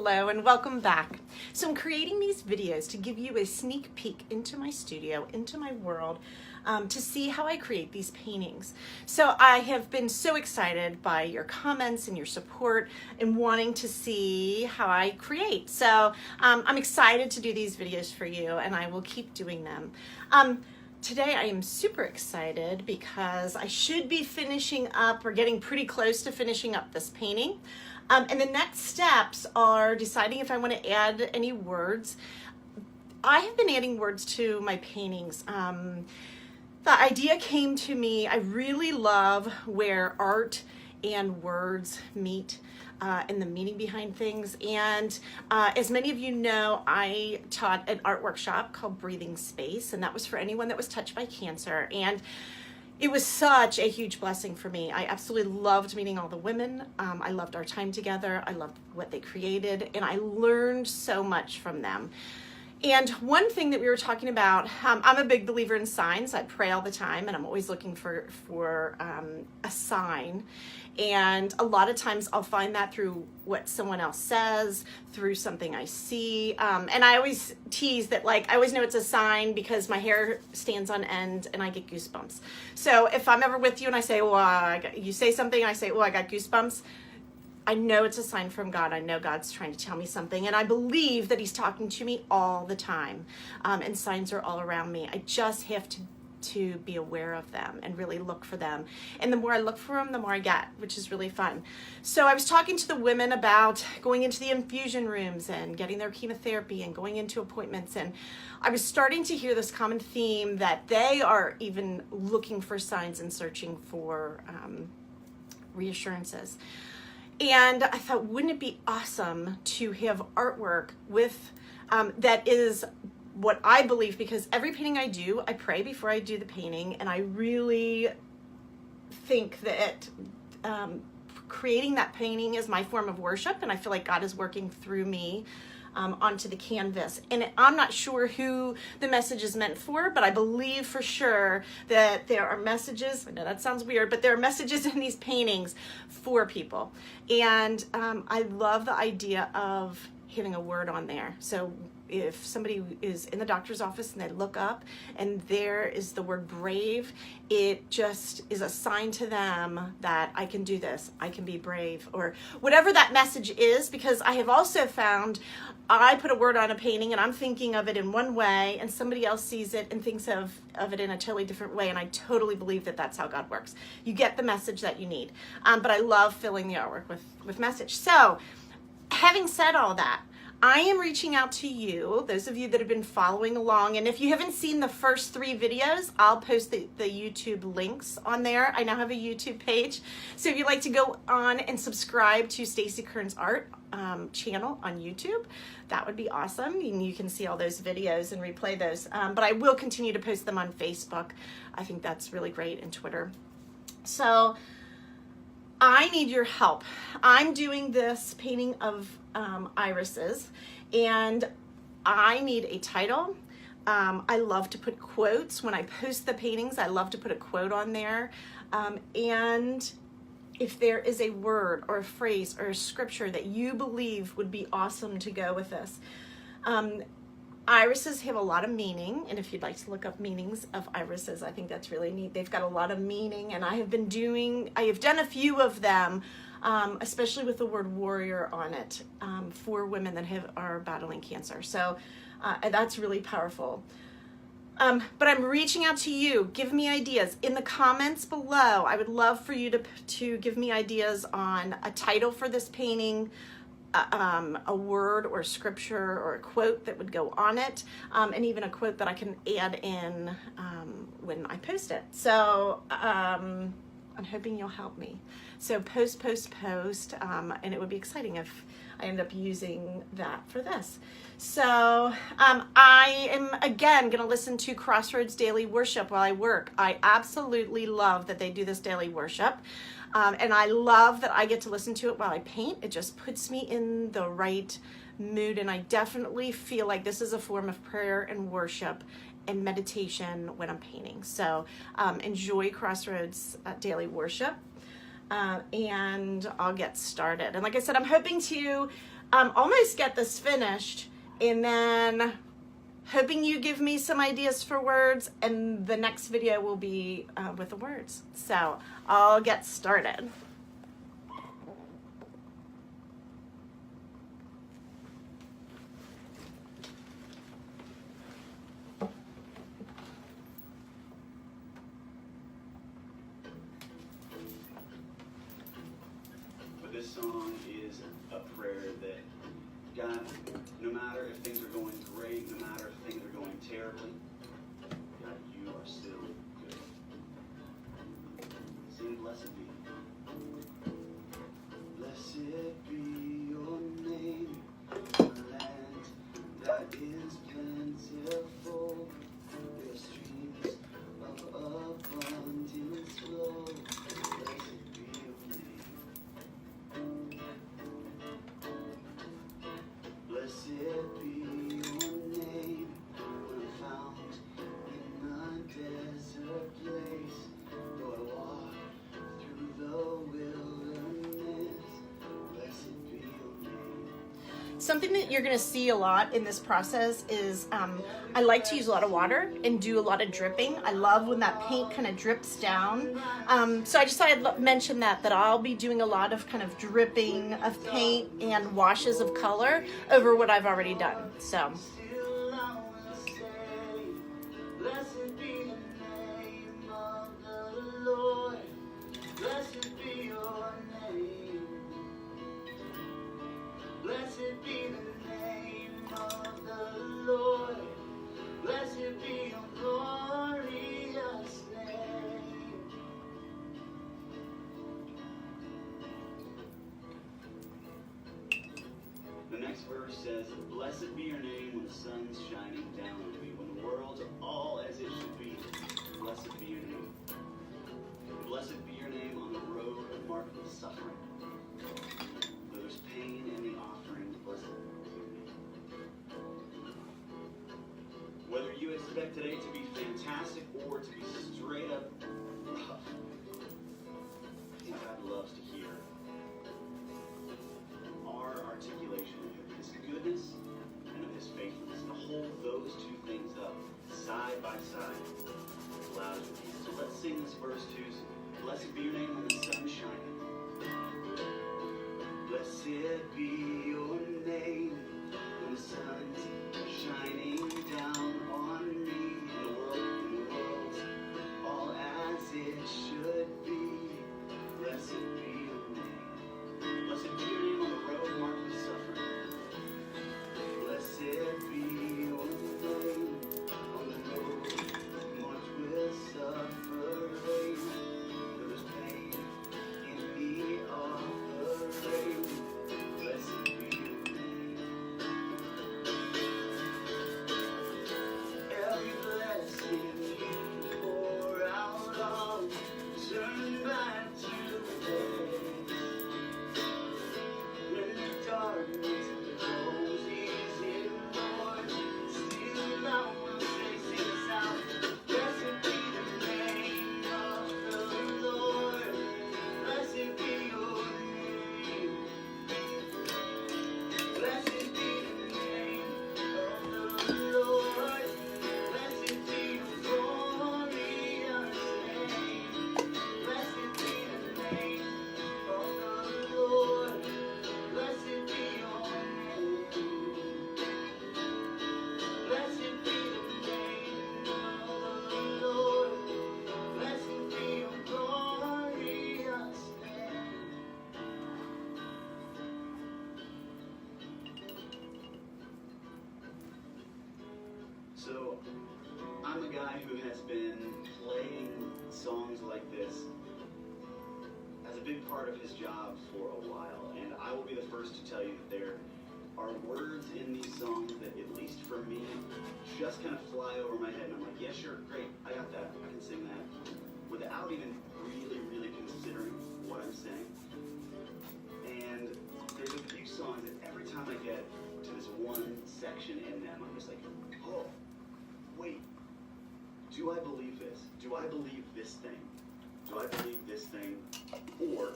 Hello and welcome back. So I'm creating these videos to give you a sneak peek into my studio, into my world, to see how I create these paintings. So I have been so excited by your comments and your support and wanting to see how I create. So I'm excited to do these videos for you, and I will keep doing them. Today I am super excited because I should be finishing up or getting pretty close to finishing up this painting. And the next steps are deciding if I want to add any words. I have been adding words to my paintings. The idea came to me. I really love where art and words meet and the meaning behind things. And as many of you know, I taught an art workshop called Breathing Space, and that was for anyone that was touched by cancer. And it was such a huge blessing for me. I absolutely loved meeting all the women. I loved our time together. I loved what they created, and I learned so much from them. And one thing that we were talking about, I'm a big believer in signs. I pray all the time, and I'm always looking for a sign. And a lot of times I'll find that through what someone else says, through something I see. And I always tease that, like, I always know it's a sign because my hair stands on end and I get goosebumps. So if I'm ever with you and I say, you say something and I say, I got goosebumps, I know it's a sign from God. I know God's trying to tell me something, and I believe that He's talking to me all the time. And signs are all around me. I just have to be aware of them and really look for them. And the more I look for them, the more I get, which is really fun. So I was talking to the women about going into the infusion rooms and getting their chemotherapy and going into appointments. And I was starting to hear this common theme that they are even looking for signs and searching for reassurances. And I thought, wouldn't it be awesome to have artwork with that is what I believe, because every painting I do, I pray before I do the painting, and I really think that creating that painting is my form of worship, and I feel like God is working through me onto the canvas. And I'm not sure who the message is meant for, but I believe for sure that there are messages, I know that sounds weird, but there are messages in these paintings for people. And I love the idea of having a word on there. So if somebody is in the doctor's office and they look up and there is the word brave, it just is a sign to them that I can do this, I can be brave, or whatever that message is. Because I have also found I put a word on a painting and I'm thinking of it in one way, and somebody else sees it and thinks of it in a totally different way, and I totally believe that that's how God works. You get the message that you need. But I love filling the artwork with message. So having said all that, I am reaching out to you, those of you that have been following along. And if you haven't seen the first 3 videos, I'll post the YouTube links on there. I now have a YouTube page. So if you'd like to go on and subscribe to Stacie Kearns Art channel on YouTube, that would be awesome. And you can see all those videos and replay those. But I will continue to post them on Facebook. I think that's really great, and Twitter. So I need your help. I'm doing this painting of irises, and I need a title. I love to put quotes. When I post the paintings, I love to put a quote on there. And if there is a word or a phrase or a scripture that you believe would be awesome to go with this. Irises have a lot of meaning, and if you'd like to look up meanings of irises, I think that's really neat. They've got a lot of meaning, and I have done a few of them, especially with the word warrior on it, for women that are battling cancer. So that's really powerful. But I'm reaching out to you. Give me ideas in the comments below. I would love for you to give me ideas on a title for this painting, a word or scripture or a quote that would go on it, and even a quote that I can add in when I post it. So I'm hoping you'll help me. So post, and it would be exciting if I end up using that for this. So I am again going to listen to Crossroads Daily Worship while I work. I absolutely love that they do this daily worship. And I love that I get to listen to it while I paint. It just puts me in the right mood, and I definitely feel like this is a form of prayer and worship and meditation when I'm painting. So enjoy Crossroads Daily Worship, and I'll get started. And like I said, I'm hoping to almost get this finished, and then hoping you give me some ideas for words, and the next video will be with the words. So I'll get started. This song is a prayer that, God, no matter if things are going great, no matter if things are going terribly, God, you are still good. Sing, blessed be. Blessed be your name, the land that is plentiful, where streams of abundance flow. Blessed be your name. Blessed be your name, when found in a desert place. Though I walk through the wilderness, blessed be your name. Something that you're going to see a lot in this process is I like to use a lot of water and do a lot of dripping. I love when that paint kind of drips down. So I just thought I'd mention that I'll be doing a lot of kind of dripping of paint and washes of color over what I've already done. So. Still I will say, blessed be the name of the Lord. Blessed be your name. Blessed be the name of the Lord. Blessed be your glorious name. The next verse says, blessed be your name when the sun's shining down on me, when the world's all as it should be. Blessed be your name. Blessed be your name on the road marked with suffering. Though there's pain in the offering, blessed be your name. Whether you expect today to be fantastic or to be straight up rough, I think God loves to hear our articulation of His goodness and of His faithfulness. And to hold those two things up side by side allows you. So let's sing this verse too. Blessed be your name when the sun's shining. Blessed be your name when the sun's shining down on me. In the world's all as it should be. Blessed be your name. Blessed be your name on the road marked with suffering. Blessed be your name on the road marked with suffering. There's pain in the offering. Blessed be your name. Every blessing you pour out on, turn back to praise. When the darkness grows easy, Lord, still I will say, sing this out. Blessed be the name of the Lord. Blessed be your name. Blessed be the name of the Lord. Blessed be your glorious name. Blessed be the name of the Lord. Blessed be your name. Blessed be the name of the Lord. Blessed be your glorious name. So, I'm a guy who has been playing songs like this as a big part of his job for a while, and I will be the first to tell you that there are words in these songs that, at least for me, just kind of fly over my head, and I'm like, yeah, sure, great, I got that, I can sing that, without even really considering what I'm saying. And there's a few songs that every time I get to this one section in them, I'm just like, oh, wait, do I believe this? Do I believe this thing? Do I believe this thing? Or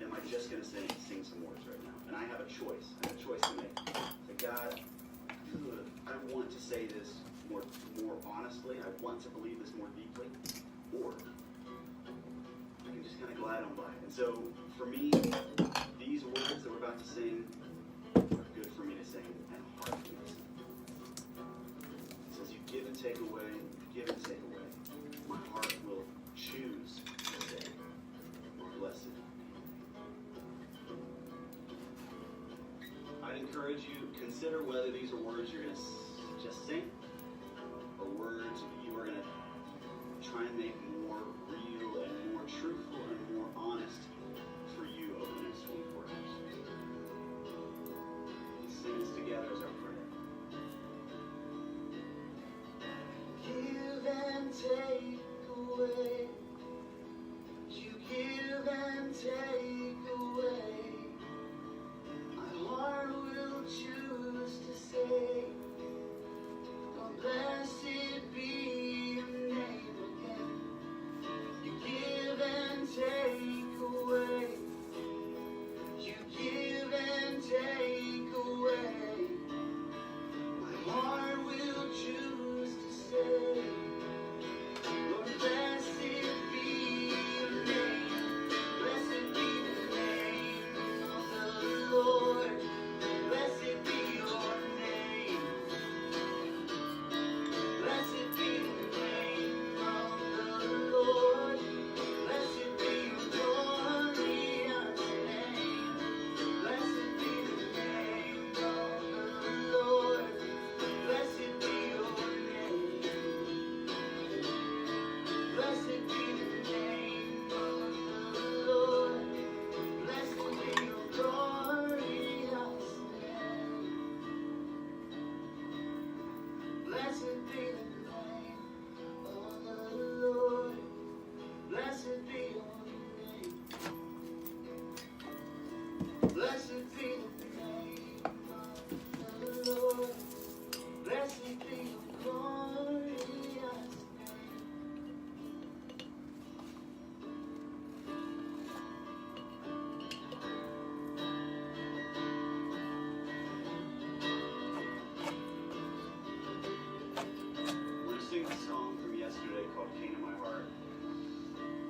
am I just going to sing some words right now? and I have a choice. I have a choice to make. Say, God, I want to say this more honestly. I want to believe this more deeply. Or I can just kind of glide on by it. And so for me, these words that we're about to sing are good for me to sing and hard for me to sing. It says, you give and take away, give and take away. My heart will choose to say, blessed. I'd encourage you, consider whether these are words you're going to just sing or words you are going to try and make more real and more truthful and more honest for you over the next 24 hours. Let's sing this together as our prayer. Give and take away. You give and take away. My heart will choose to say, oh, blessed be your name again. You give and take away. You give and take away. My heart will choose to say, Lord, blessed be your name. Blessed be the name of the Lord. Blessed be your name. Blessed be the name of the Lord. Blessed be your glorious name. Blessed be the name of the Lord. Blessed be your name. Blessed be the name of the Lord. Blessed be your glorious name. Blessed be the name of the Lord. Blessed be your name. Blessed be the name of the Lord. Blessed be your glorious name. We're going to sing a song from yesterday called King of My Heart.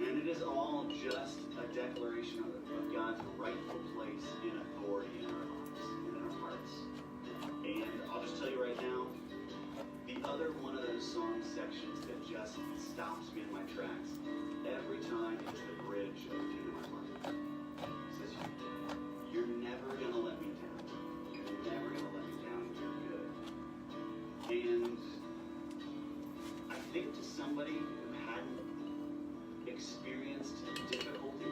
And it is all just a declaration of God's rightful place in authority in our lives and in our hearts. And I'll just tell you right now, the other one of those song sections that just stops me in my tracks every time is the bridge of King of My Heart. It says, you're never going to let me down. You're never going to let me down. You're good. And I think to somebody who hadn't experienced difficulty,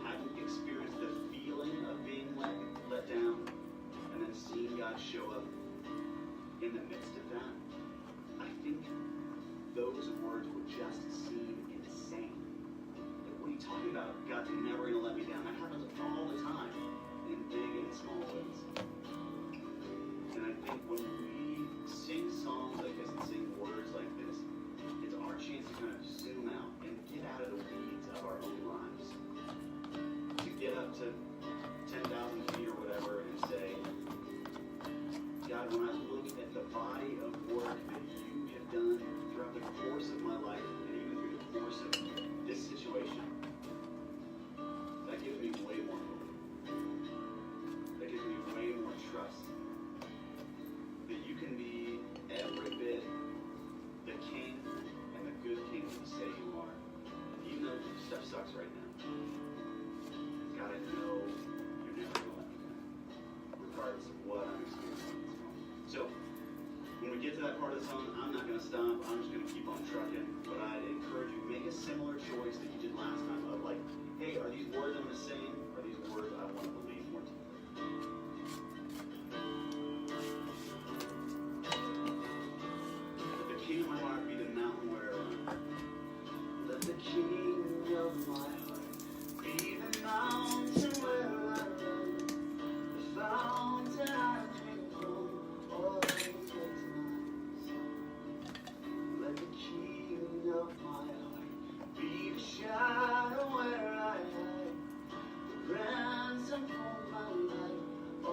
hadn't experienced the feeling of being let down, and then seeing God show up in the midst of that, I think those words would just seem insane. Like, what are you talking about? God's never going to let me down. That happens all the time, in big and small ways. And I think when we sing songs like this and sing words like this, it's our chance to kind of zoom out and get out of the weeds of our own lives. To get up to 10,000 feet or whatever and say, God, when I look at the body of work that you have done throughout the course of my life, and even through the course of this situation, that gives me way more hope. That gives me way more trust. That you can be every bit the king and the good king that you say you are. Even though stuff sucks right now. God, I know you're never going to let me down, regardless of what I'm experiencing in this moment. So, when we get to that part of the song, I'm not going to stop. I'm just going to keep on trucking. But I'd encourage you, make a similar choice that you did last time of like, hey, are these words I'm going to sing? Are these words I want to believe more deeply? Let the king of my heart be the mountain where I run. Let the king of my heart be the mountain where I run. The fountain I drink from all things nice. Let the king of my heart be the shadow where I hide. The ransom for my life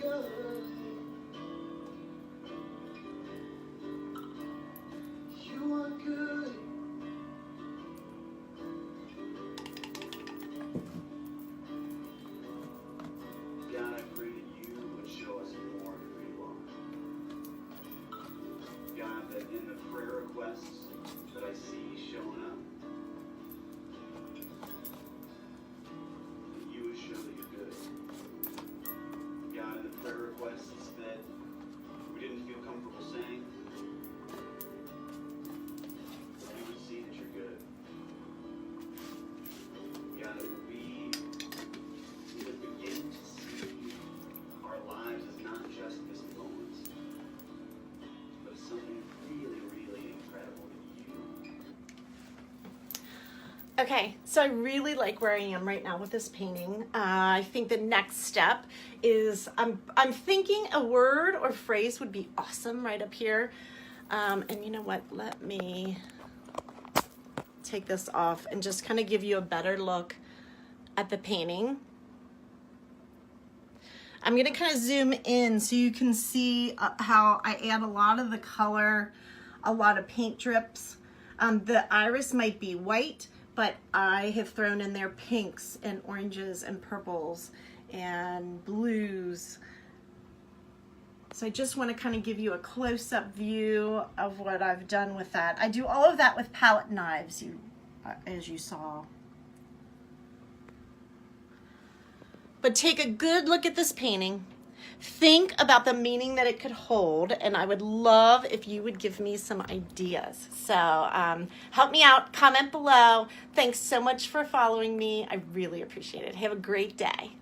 good. You are good. God, I pray that you would show us more of who you are. God, that in the prayer requests that I see showing up, that you would show that you're good. God, in the prayer requests that we didn't feel comfortable saying, that you would see that you're good. God, that we would begin to see our lives as not just this moment, but as something really, really incredible that you. Okay, so I really like where I am right now with this painting. I think the next step is I'm thinking a word or phrase would be awesome right up here. And you know what? Let me take this off and just kind of give you a better look at the painting. I'm going to kind of zoom in so you can see how I add a lot of the color, a lot of paint drips. The iris might be white, but I have thrown in there pinks and oranges and purples and blues. So I just want to kind of give you a close-up view of what I've done with that. I do all of that with palette knives, as you saw. But take a good look at this painting. Think about the meaning that it could hold, and I would love if you would give me some ideas. So help me out, comment below. Thanks so much for following me. I really appreciate it. Have a great day.